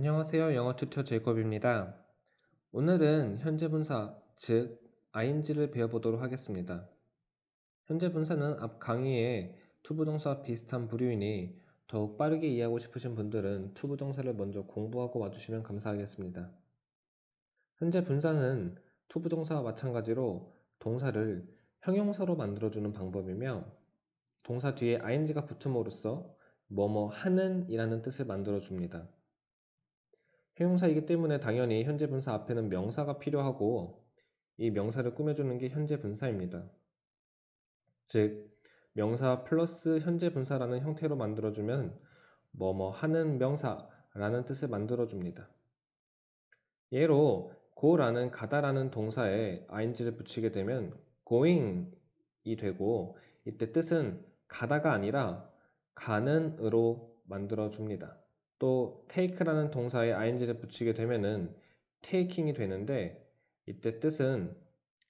안녕하세요. 영어 튜터 제이콥입니다. 오늘은 현재 분사, 즉 ing를 배워보도록 하겠습니다. 현재 분사는 앞 강의에 투부정사와 비슷한 부류이니 더욱 빠르게 이해하고 싶으신 분들은 투부정사를 먼저 공부하고 와주시면 감사하겠습니다. 현재 분사는 투부정사와 마찬가지로 동사를 형용사로 만들어주는 방법이며 동사 뒤에 ing가 붙음으로써 뭐뭐 하는 이라는 뜻을 만들어줍니다. 형용사이기 때문에 당연히 현재 분사 앞에는 명사가 필요하고 이 명사를 꾸며주는 게 현재 분사입니다. 즉, 명사 플러스 현재 분사라는 형태로 만들어주면 뭐뭐 하는 명사라는 뜻을 만들어줍니다. 예로 go라는 가다라는 동사에 ing를 붙이게 되면 going이 되고 이때 뜻은 가다가 아니라 가는으로 만들어줍니다. 또 take라는 동사에 ing를 붙이게 되면은 taking이 되는데 이때 뜻은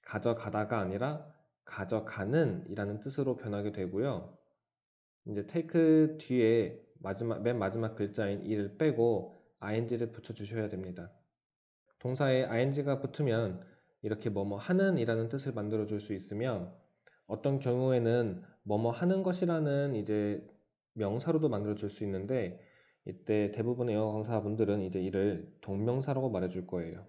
가져가다가 아니라 가져가는 이라는 뜻으로 변하게 되고요. 이제 take 뒤에 맨 마지막 글자인 이를 빼고 ing를 붙여주셔야 됩니다. 동사에 ing가 붙으면 이렇게 뭐뭐 하는 이라는 뜻을 만들어 줄 수 있으며 어떤 경우에는 뭐뭐 하는 것이라는 이제 명사로도 만들어 줄 수 있는데 이때 대부분의 영어 강사분들은 이제 이를 동명사라고 말해 줄 거예요.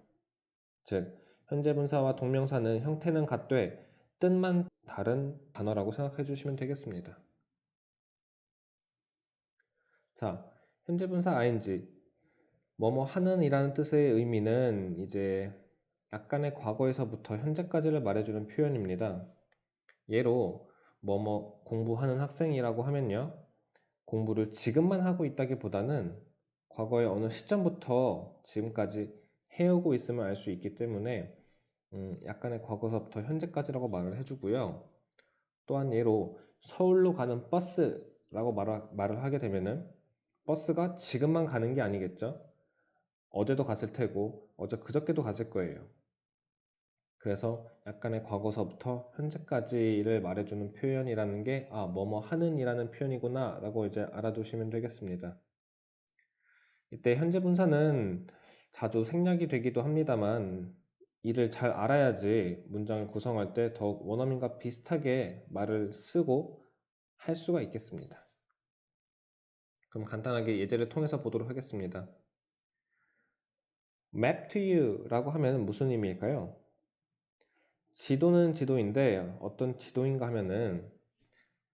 즉, 현재 분사와 동명사는 형태는 같되 뜻만 다른 단어라고 생각해 주시면 되겠습니다. 자, 현재 분사 ing 뭐뭐 하는 이라는 뜻의 의미는 이제 약간의 과거에서부터 현재까지를 말해주는 표현입니다. 예로 뭐뭐 공부하는 학생이라고 하면요. 공부를 지금만 하고 있다기보다는 과거의 어느 시점부터 지금까지 해오고 있음을 알 수 있기 때문에 약간의 과거서부터 현재까지라고 말을 해주고요. 또한 예로 서울로 가는 버스라고 말을 하게 되면은 버스가 지금만 가는 게 아니겠죠. 어제도 갔을 테고 어제 그저께도 갔을 거예요. 그래서 약간의 과거서부터 현재까지를 말해주는 표현이라는 게 뭐뭐 하는 이라는 표현이구나 라고 이제 알아두시면 되겠습니다. 이때 현재 분사는 자주 생략이 되기도 합니다만 이를 잘 알아야지 문장을 구성할 때 더욱 원어민과 비슷하게 말을 쓰고 할 수가 있겠습니다. 그럼 간단하게 예제를 통해서 보도록 하겠습니다. map to you 라고 하면 무슨 의미일까요? 지도는 지도인데 어떤 지도인가 하면은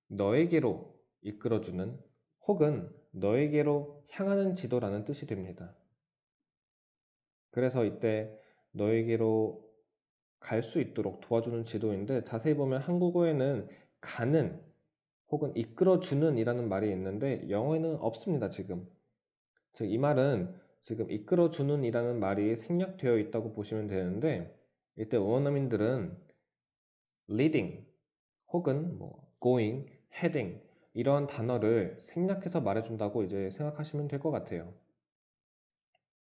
너에게로 이끌어주는 혹은 너에게로 향하는 지도라는 뜻이 됩니다. 그래서 이때 너에게로 갈 수 있도록 도와주는 지도인데 자세히 보면 한국어에는 가는 혹은 이끌어주는 이라는 말이 있는데 영어에는 없습니다, 지금. 즉, 이 말은 지금 이끌어주는 이라는 말이 생략되어 있다고 보시면 되는데 이때 원어민들은 leading 혹은 going, heading 이런 단어를 생략해서 말해준다고 이제 생각하시면 될 것 같아요.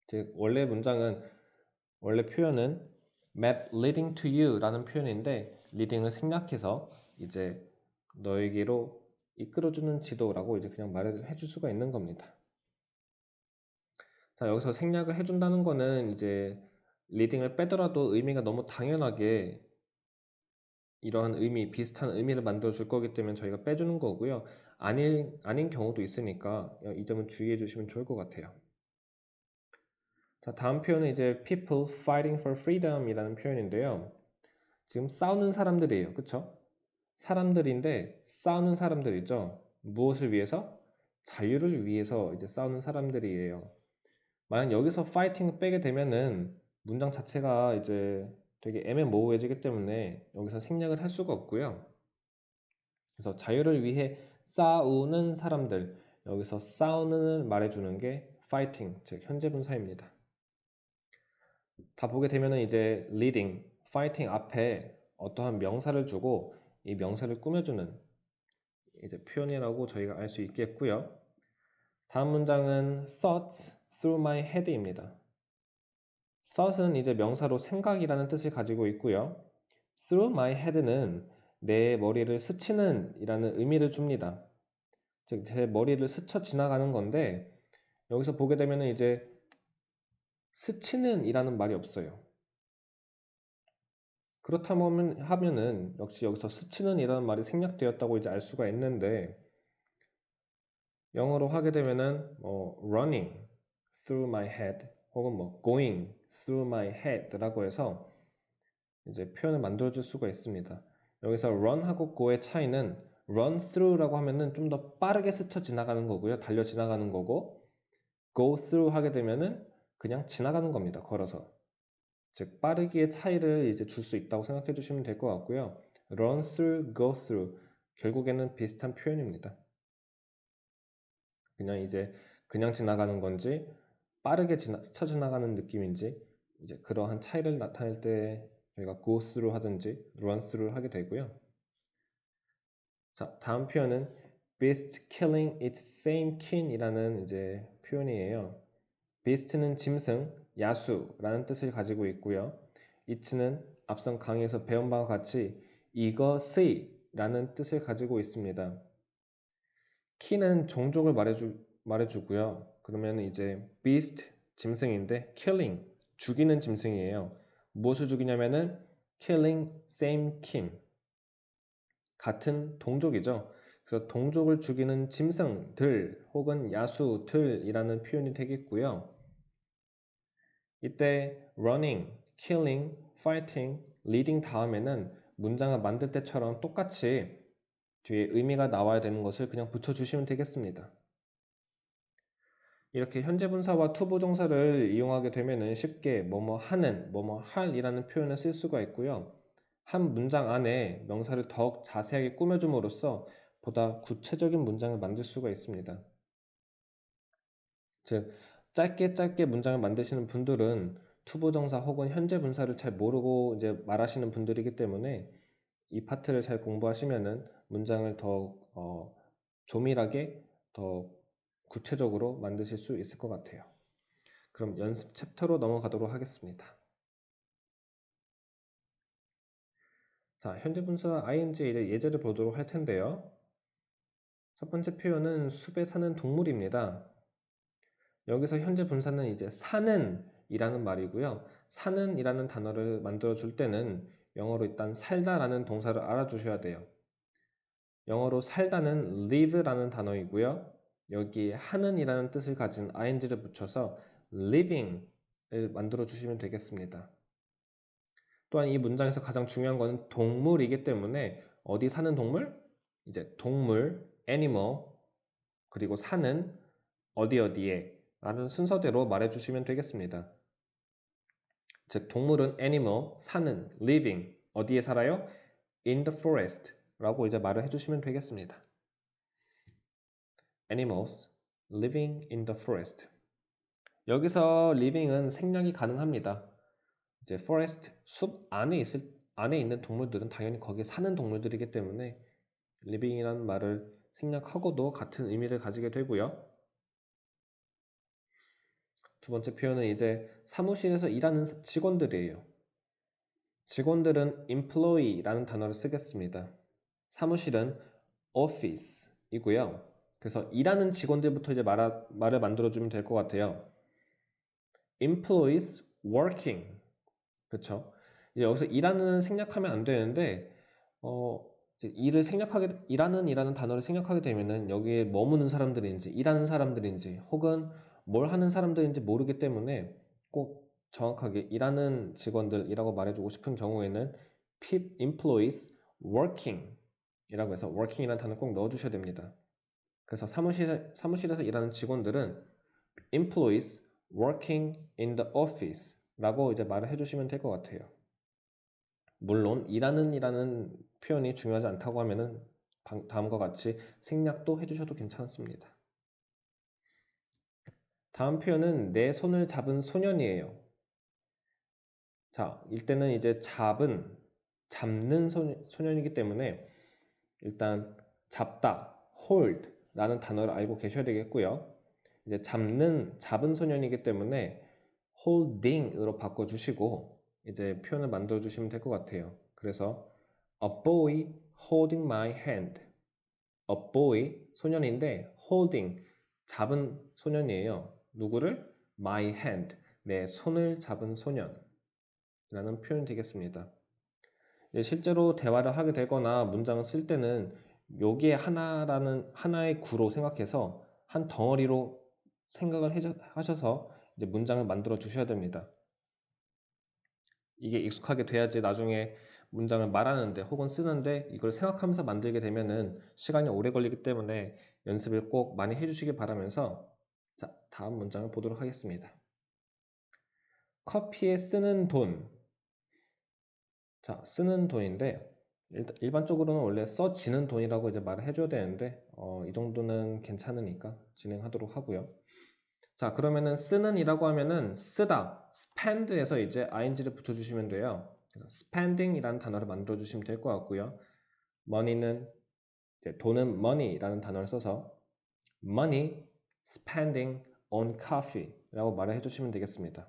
즉 원래 표현은 map leading to you 라는 표현인데 leading을 생략해서 이제 너에게로 이끌어주는 지도라고 이제 그냥 말을 해줄 수가 있는 겁니다. 자, 여기서 생략을 해준다는 거는 이제 leading을 빼더라도 의미가 너무 당연하게 이러한 비슷한 의미를 만들어 줄 거기 때문에 저희가 빼주는 거고요. 아닌 경우도 있으니까 이 점은 주의해 주시면 좋을 것 같아요. 자, 다음 표현은 이제 people fighting for freedom 이라는 표현인데요. 지금 싸우는 사람들이에요. 그쵸? 사람들인데 싸우는 사람들이죠. 무엇을 위해서? 자유를 위해서 이제 싸우는 사람들이에요. 만약 여기서 fighting 빼게 되면은 문장 자체가 이제 되게 애매모호해지기 때문에 여기서 생략을 할 수가 없고요. 그래서 자유를 위해 싸우는 사람들, 여기서 싸우는을 말해주는 게 fighting, 즉 현재 분사입니다. 다 보게 되면은 이제 leading, fighting 앞에 어떠한 명사를 주고 이 명사를 꾸며주는 이제 표현이라고 저희가 알 수 있겠고요. 다음 문장은 thoughts through my head입니다. thought은 이제 명사로 생각이라는 뜻을 가지고 있고요. through my head는 내 머리를 스치는 이라는 의미를 줍니다. 즉, 제 머리를 스쳐 지나가는 건데 여기서 보게 되면 이제 스치는 이라는 말이 없어요. 그렇다면 하면은 역시 여기서 스치는 이라는 말이 생략되었다고 이제 알 수가 있는데 영어로 하게 되면은 running through my head 혹은 going through my head라고 해서 이제 표현을 만들어 줄 수가 있습니다. 여기서 run하고 go의 차이는 run through라고 하면은 좀 더 빠르게 스쳐 지나가는 거고요. 달려 지나가는 거고 go through 하게 되면은 그냥 지나가는 겁니다. 걸어서. 즉 빠르기의 차이를 이제 줄 수 있다고 생각해 주시면 될 것 같고요. run through, go through 결국에는 비슷한 표현입니다. 그냥 이제 그냥 지나가는 건지 빠르게 스쳐 지나가는 느낌인지 이제 그러한 차이를 나타낼 때 저희가 go through 하든지 run through 하게 되고요. 자, 다음 표현은 beast killing its same kin이라는 이제 표현이에요. beast는 짐승, 야수라는 뜻을 가지고 있고요. it는 앞선 강의에서 배운 바와 같이 이것의 라는 뜻을 가지고 있습니다. kin은 종족을 말해주고요. 그러면 이제 beast 짐승인데 killing 죽이는 짐승이에요. 무엇을 죽이냐면은 killing same kin 같은 동족이죠. 그래서 동족을 죽이는 짐승들 혹은 야수들이라는 표현이 되겠고요. 이때 running, killing, fighting, leading 다음에는 문장을 만들 때처럼 똑같이 뒤에 의미가 나와야 되는 것을 그냥 붙여주시면 되겠습니다. 이렇게 현재 분사와 to 부정사를 이용하게 되면 쉽게 뭐뭐 하는, 뭐뭐 할이라는 표현을 쓸 수가 있고요. 한 문장 안에 명사를 더욱 자세하게 꾸며줌으로써 보다 구체적인 문장을 만들 수가 있습니다. 즉, 짧게 문장을 만드시는 분들은 to 부정사 혹은 현재 분사를 잘 모르고 이제 말하시는 분들이기 때문에 이 파트를 잘 공부하시면은 문장을 더 조밀하게 더 구체적으로 만드실 수 있을 것 같아요. 그럼 연습 챕터로 넘어가도록 하겠습니다. 자, 현재 분사 ing의 이제 예제를 보도록 할 텐데요. 첫 번째 표현은 숲에 사는 동물입니다. 여기서 현재 분사는 이제 사는 이라는 말이고요. 사는 이라는 단어를 만들어 줄 때는 영어로 일단 살다라는 동사를 알아주셔야 돼요. 영어로 살다는 live라는 단어이고요. 여기에 하는 이라는 뜻을 가진 ing를 붙여서 living을 만들어 주시면 되겠습니다. 또한 이 문장에서 가장 중요한 것은 동물이기 때문에 어디 사는 동물? 이제 동물, animal, 그리고 사는 어디에 라는 순서대로 말해주시면 되겠습니다. 즉 동물은 animal, 사는, living, 어디에 살아요? in the forest 라고 이제 말을 해주시면 되겠습니다. animals living in the forest. 여기서 living은 생략이 가능합니다. 이제 forest, 숲 안에 있는 동물들은 당연히 거기에 사는 동물들이기 때문에 living이라는 말을 생략하고도 같은 의미를 가지게 되고요. 두 번째 표현은 이제 사무실에서 일하는 직원들이에요. 직원들은 employee라는 단어를 쓰겠습니다. 사무실은 office이고요. 그래서 일하는 직원들부터 이제 말을 만들어주면 될 것 같아요. employees working. 그쵸? 이제 여기서 일하는 생략하면 안 되는데, 이제 일하는 단어를 생략하게 되면은 여기에 머무는 사람들인지, 일하는 사람들인지, 혹은 뭘 하는 사람들인지 모르기 때문에 꼭 정확하게 일하는 직원들이라고 말해주고 싶은 경우에는 employees working 이라고 해서 working이라는 단어 꼭 넣어주셔야 됩니다. 그래서 사무실에서 일하는 직원들은 employees working in the office 라고 이제 말을 해주시면 될 것 같아요. 물론 일하는 표현이 중요하지 않다고 하면은 다음과 같이 생략도 해주셔도 괜찮습니다. 다음 표현은 내 손을 잡은 소년이에요. 자, 이때는 이제 잡는 소년이기 때문에 일단 잡다, hold 라는 단어를 알고 계셔야 되겠고요. 이제 잡은 소년이기 때문에 holding으로 바꿔주시고 이제 표현을 만들어 주시면 될 것 같아요. 그래서 a boy holding my hand. a boy 소년인데 holding 잡은 소년이에요. 누구를? my hand 내 손을 잡은 소년이라는 표현이 되겠습니다. 실제로 대화를 하게 되거나 문장을 쓸 때는 요게 하나의 구로 생각해서 한 덩어리로 생각을 하셔서 이제 문장을 만들어 주셔야 됩니다. 이게 익숙하게 돼야지 나중에 문장을 말하는데 혹은 쓰는데 이걸 생각하면서 만들게 되면은 시간이 오래 걸리기 때문에 연습을 꼭 많이 해주시기 바라면서 자, 다음 문장을 보도록 하겠습니다. 커피에 쓰는 돈. 자, 쓰는 돈인데 일반적으로는 원래 써지는 돈이라고 이제 말을 해줘야 되는데 이 정도는 괜찮으니까 진행하도록 하고요. 자, 그러면은 쓰는 이라고 하면은 쓰다, spend에서 이제 ing를 붙여주시면 돼요. 그래서 spending이라는 단어를 만들어 주시면 될 것 같고요. money는 이제 돈은 money라는 단어를 써서 money spending on coffee라고 말을 해주시면 되겠습니다.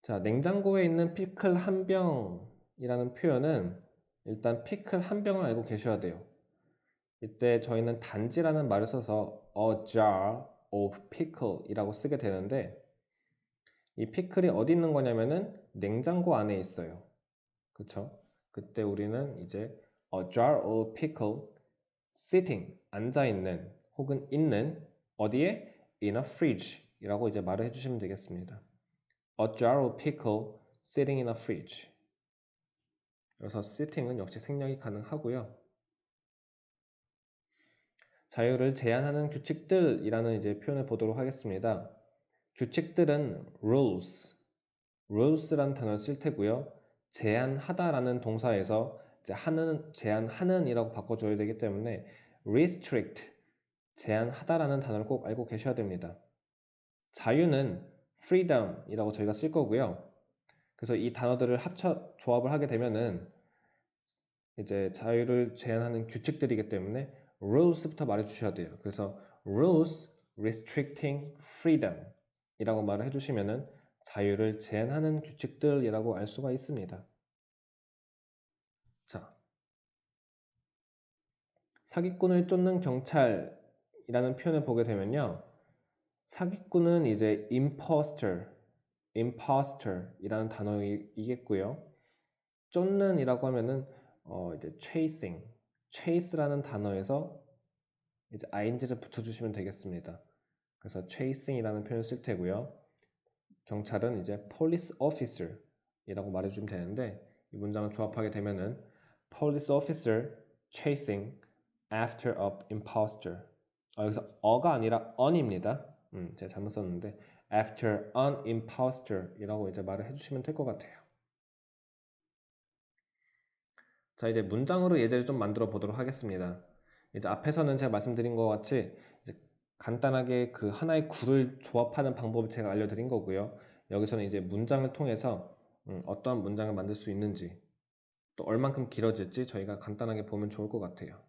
자, 냉장고에 있는 피클 한 병이라는 표현은 일단 피클 한 병을 알고 계셔야 돼요. 이때 저희는 단지라는 말을 써서 a jar of pickle이라고 쓰게 되는데 이 피클이 어디 있는 거냐면은 냉장고 안에 있어요. 그쵸? 그때 우리는 이제 a jar of pickle sitting 앉아 있는 혹은 있는 어디에 in a fridge 이라고 이제 말을 해주시면 되겠습니다. A jar of pickle sitting in a fridge. 그래서 sitting은 역시 생략이 가능하고요. 자유를 제한하는 규칙들이라는 이제 표현을 보도록 하겠습니다. 규칙들은 rules라는 단어를 쓸 테고요. 제한하다라는 동사에서 이제 제한하는이라고 바꿔줘야 되기 때문에 restrict, 제한하다라는 단어를 꼭 알고 계셔야 됩니다. 자유는 freedom이라고 저희가 쓸 거고요. 그래서 이 단어들을 조합을 하게 되면은 이제 자유를 제한하는 규칙들이기 때문에 rules부터 말해 주셔야 돼요. 그래서 rules restricting freedom 이라고 말을 해주시면은 자유를 제한하는 규칙들이라고 알 수가 있습니다. 자, 사기꾼을 쫓는 경찰이라는 표현을 보게 되면요. 사기꾼은 이제 imposter이라는 단어이겠고요. 쫓는이라고 하면은 이제 chase라는 단어에서 이제 ing를 붙여주시면 되겠습니다. 그래서 chasing이라는 표현을 쓸 테고요. 경찰은 이제 police officer이라고 말해주면 되는데 이 문장을 조합하게 되면은 police officer chasing after an imposter. 여기서 어가 아니라 on입니다. 제가 잘못 썼는데 after an imposter이라고 이제 말을 해주시면 될 것 같아요. 자, 이제 문장으로 예제를 좀 만들어 보도록 하겠습니다. 이제 앞에서는 제가 말씀드린 것 같이 이제 간단하게 그 하나의 구를 조합하는 방법을 제가 알려드린 거고요. 여기서는 이제 문장을 통해서 어떠한 문장을 만들 수 있는지 또 얼만큼 길어질지 저희가 간단하게 보면 좋을 것 같아요.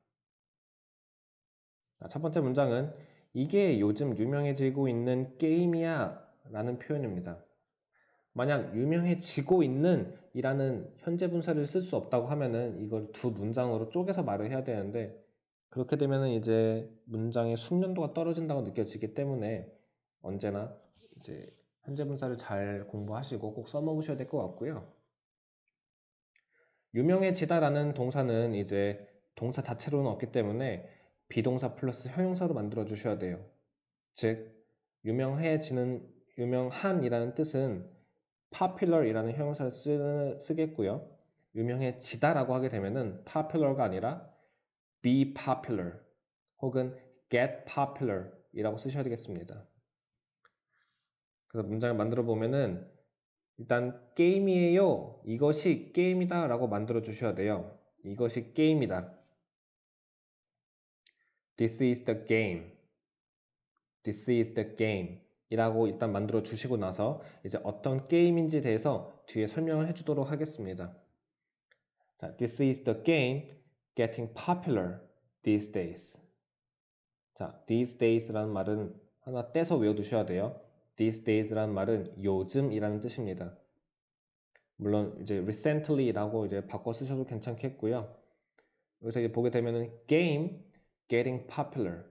자, 첫 번째 문장은 이게 요즘 유명해지고 있는 게임이야 라는 표현입니다. 만약 유명해지고 있는 이라는 현재 분사를 쓸 수 없다고 하면은 이걸 두 문장으로 쪼개서 말을 해야 되는데 그렇게 되면은 이제 문장의 숙련도가 떨어진다고 느껴지기 때문에 언제나 이제 현재 분사를 잘 공부하시고 꼭 써먹으셔야 될 것 같고요. 유명해지다라는 동사는 이제 동사 자체로는 없기 때문에 비동사 플러스 형용사로 만들어 주셔야 돼요. 즉 유명한이라는 뜻은 popular이라는 형용사를 쓰겠고요. 유명해지다라고 하게 되면은 popular가 아니라 be popular 혹은 get popular 이라고 쓰셔야 되겠습니다. 그래서 문장을 만들어 보면은 일단 게임이에요. 이것이 게임이다 라고 만들어 주셔야 돼요. 이것이 게임이다. This is the game. This is the game. 이라고 일단 만들어 주시고 나서 이제 어떤 게임인지에 대해서 뒤에 설명을 해주도록 하겠습니다. 자, This is the game getting popular these days. 자, these days라는 말은 하나 떼서 외워두셔야 돼요. These days라는 말은 요즘이라는 뜻입니다. 물론 이제 recently라고 이제 바꿔 쓰셔도 괜찮겠고요. 여기서 이제 보게 되면은 game getting popular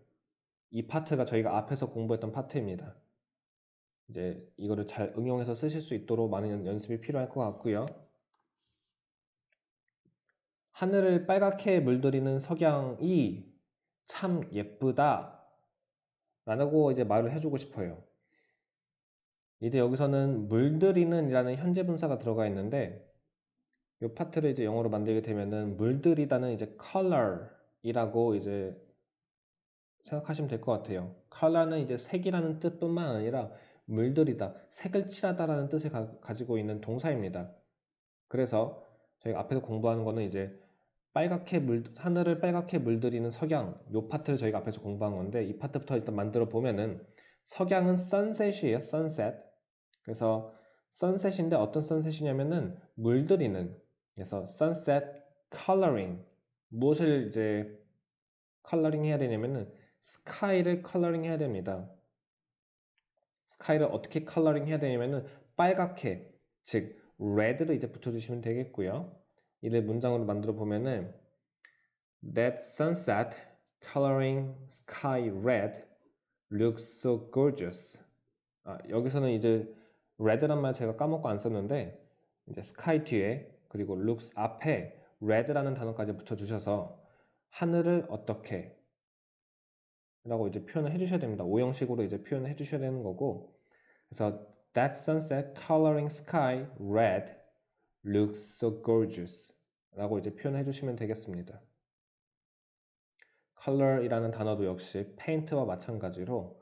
이 파트가 저희가 앞에서 공부했던 파트입니다. 이제 이거를 잘 응용해서 쓰실 수 있도록 많은 연습이 필요할 것 같고요. 하늘을 빨갛게 물들이는 석양이 참 예쁘다 라고 이제 말을 해주고 싶어요. 이제 여기서는 물들이는 이라는 현재 분사가 들어가 있는데 이 파트를 이제 영어로 만들게 되면은 물들이다는 이제 color 이라고 이제 생각하시면 될 것 같아요. color는 이제 색이라는 뜻뿐만 아니라 물들이다, 색을 칠하다라는 뜻을 가지고 있는 동사입니다. 그래서 저희가 앞에서 공부하는 거는 이제 하늘을 빨갛게 물들이는 석양, 요 파트를 저희가 앞에서 공부한 건데 이 파트부터 일단 만들어 보면은 석양은 sunset이에요. sunset. 그래서 sunset인데 어떤 sunset이냐면은 물들이는, 그래서 sunset coloring, 무엇을 이제 컬러링 해야 되냐면은 스카이를 컬러링 해야 됩니다. 스카이를 어떻게 컬러링 해야 되냐면은 빨갛게, 즉 red를 이제 붙여주시면 되겠고요. 이를 문장으로 만들어 보면은 That sunset coloring sky red looks so gorgeous. 여기서는 이제 red란 말 제가 까먹고 안 썼는데 이제 sky 뒤에 그리고 looks 앞에 red라는 단어까지 붙여주셔서 하늘을 어떻게 라고 이제 표현을 해주셔야 됩니다. 오형식으로 이제 표현을 해주셔야 되는 거고, 그래서 That sunset coloring sky red looks so gorgeous 라고 이제 표현해 주시면 되겠습니다. color이라는 단어도 역시 paint와 마찬가지로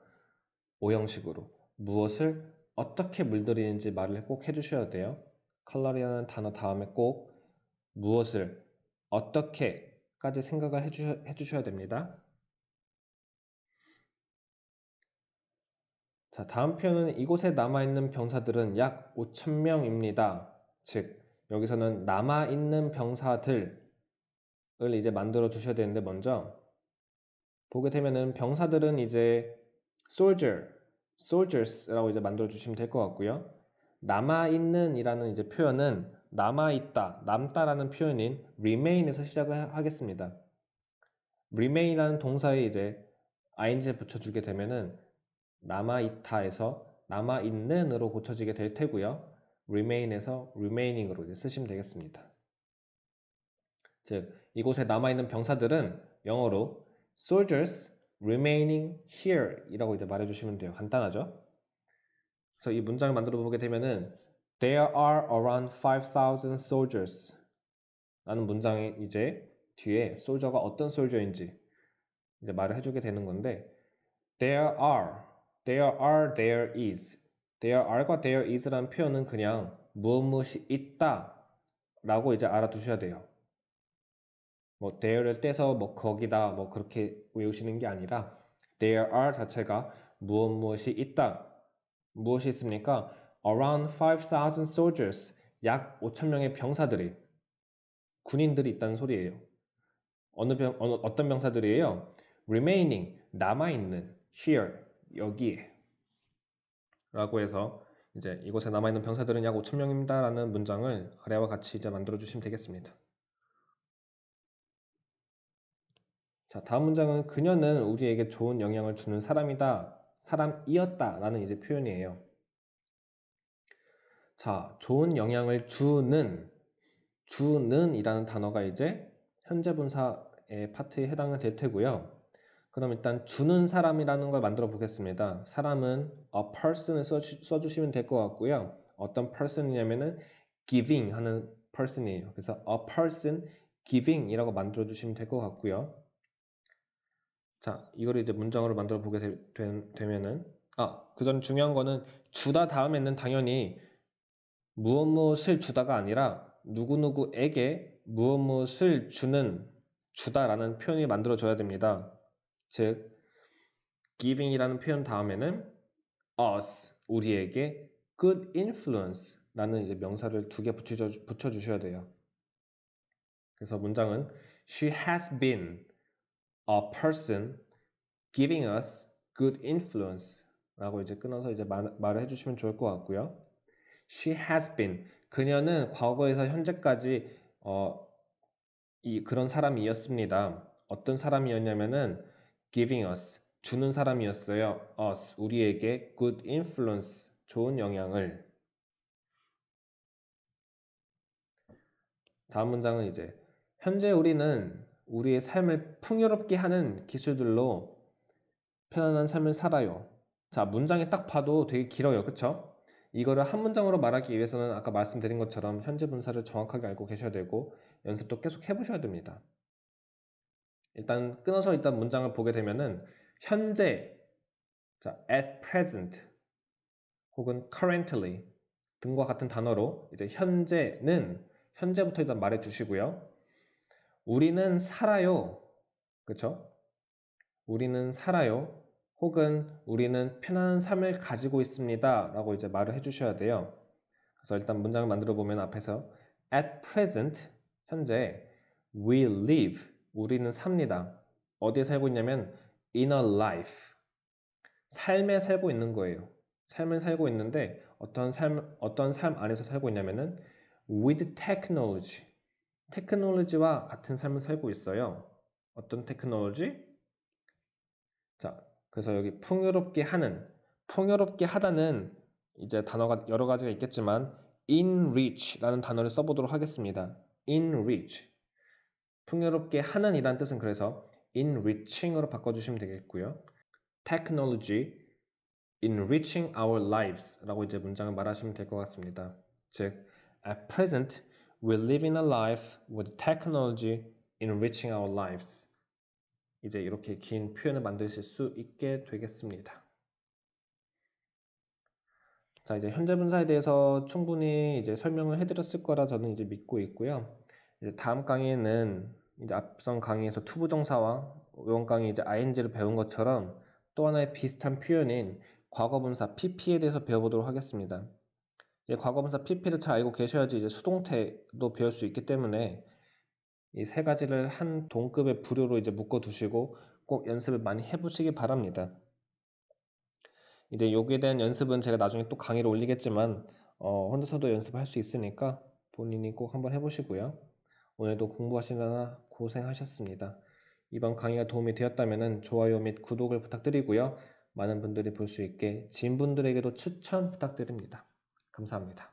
오형식으로 무엇을 어떻게 물들이는지 말을 꼭 해주셔야 돼요. color이라는 단어 다음에 꼭 무엇을 어떻게까지 생각을 해주셔야 됩니다. 자, 다음 표현은 이곳에 남아있는 병사들은 약 5,000명입니다. 즉, 여기서는 남아있는 병사들을 이제 만들어 주셔야 되는데 먼저 보게 되면은 병사들은 이제 soldiers라고 이제 만들어 주시면 될 것 같고요. 남아있는 이라는 이제 표현은 남아있다, 남다라는 표현인 remain에서 시작을 하겠습니다. remain이라는 동사에 이제 ing를 붙여주게 되면은 남아있다에서 남아있는으로 고쳐지게 될 테고요. remain에서 remaining으로 이제 쓰시면 되겠습니다. 즉, 이곳에 남아있는 병사들은 영어로 soldiers remaining here 이라고 이제 말해주시면 돼요. 간단하죠? 그래서 이 문장을 만들어 보게 되면은 There are around 5,000 soldiers 라는 문장에 이제 뒤에 soldier가 어떤 soldier인지 이제 말을 해주게 되는 건데 There are, there is. There are과 there is라는 표현은 그냥 무엇이 있다 라고 이제 알아두셔야 돼요. 뭐 there를 떼서 뭐 거기다 뭐 그렇게 외우시는 게 아니라 there are 자체가 무엇이 있다. 무엇이 있습니까? Around 5,000 soldiers. 약 5,000명의 병사들이, 군인들이 있다는 소리예요. 어떤 병사들이에요? remaining, 남아있는, here, 여기에 라고 해서 이제 이곳에 남아있는 병사들은 약 5,000명입니다 라는 문장을 아래와 같이 이제 만들어 주시면 되겠습니다. 자, 다음 문장은 그녀는 우리에게 좋은 영향을 주는 사람이었다 라는 이제 표현이에요. 자, 좋은 영향을 주는 이라는 단어가 이제 현재 분사의 파트에 해당이 될 테고요. 그럼 일단 주는 사람이라는 걸 만들어 보겠습니다. 사람은 a person을 써주시면 될 것 같고요. 어떤 person이냐면은 giving 하는 person이에요. 그래서 a person giving 이라고 만들어 주시면 될 것 같고요. 자, 이거를 이제 문장으로 만들어 보게 되면은 그 전 중요한 거는 주다 다음에는 당연히 무엇을 주다가 아니라 누구누구에게 무엇을 주다라는 표현이 만들어져야 됩니다. 즉, giving이라는 표현 다음에는 us, 우리에게 good influence라는 이제 명사를 2개 붙여주셔야 돼요. 그래서 문장은 She has been a person giving us good influence 라고 이제 끊어서 이제 말을 해주시면 좋을 것 같고요. She has been. 그녀는 과거에서 현재까지 그런 사람이었습니다. 어떤 사람이었냐면은 giving us, 주는 사람이었어요. us, 우리에게 good influence, 좋은 영향을. 다음 문장은 이제 현재 우리는 우리의 삶을 풍요롭게 하는 기술들로 편안한 삶을 살아요. 자, 문장이 딱 봐도 되게 길어요. 그쵸? 이거를 한 문장으로 말하기 위해서는 아까 말씀드린 것처럼 현재 분사를 정확하게 알고 계셔야 되고 연습도 계속 해보셔야 됩니다. 일단 끊어서 일단 문장을 보게 되면은 현재, 자, at present 혹은 currently 등과 같은 단어로 이제 현재는 현재부터 일단 말해 주시고요. 우리는 살아요. 그쵸? 우리는 살아요. 혹은 우리는 편안한 삶을 가지고 있습니다. 라고 이제 말을 해주셔야 돼요. 그래서 일단 문장을 만들어 보면 앞에서 at present, 현재, we live, 우리는 삽니다. 어디에 살고 있냐면 in a life, 삶에 살고 있는 거예요. 삶을 살고 있는데 어떤 삶 안에서 살고 있냐면은 with technology, 테크놀로지와 같은 삶을 살고 있어요. 어떤 테크놀로지? 자, 그래서 여기 풍요롭게 하다는 이제 단어가 여러 가지가 있겠지만 enrich라는 단어를 써보도록 하겠습니다. enrich. 풍요롭게 하는 이란 뜻은 그래서 enriching으로 바꿔주시면 되겠고요. technology enriching our lives 라고 이제 문장을 말하시면 될 것 같습니다. 즉, at present, we live in a life with technology enriching our lives. 이제 이렇게 긴 표현을 만드실 수 있게 되겠습니다. 자, 이제 현재 분사에 대해서 충분히 이제 설명을 해드렸을 거라 저는 이제 믿고 있고요. 이제 다음 강의에는 이제 앞선 강의에서 투부정사와 이번 강의 이제 ing를 배운 것처럼 또 하나의 비슷한 표현인 과거분사 pp에 대해서 배워보도록 하겠습니다. 이 과거분사 pp를 잘 알고 계셔야지 이제 수동태도 배울 수 있기 때문에 이 세 가지를 한 동급의 부류로 이제 묶어 두시고 꼭 연습을 많이 해보시기 바랍니다. 이제 여기에 대한 연습은 제가 나중에 또 강의를 올리겠지만 혼자서도 연습할 수 있으니까 본인이 꼭 한번 해보시고요. 오늘도 공부하시느라 고생하셨습니다. 이번 강의가 도움이 되었다면 좋아요 및 구독을 부탁드리고요. 많은 분들이 볼 수 있게 지인분들에게도 추천 부탁드립니다. 감사합니다.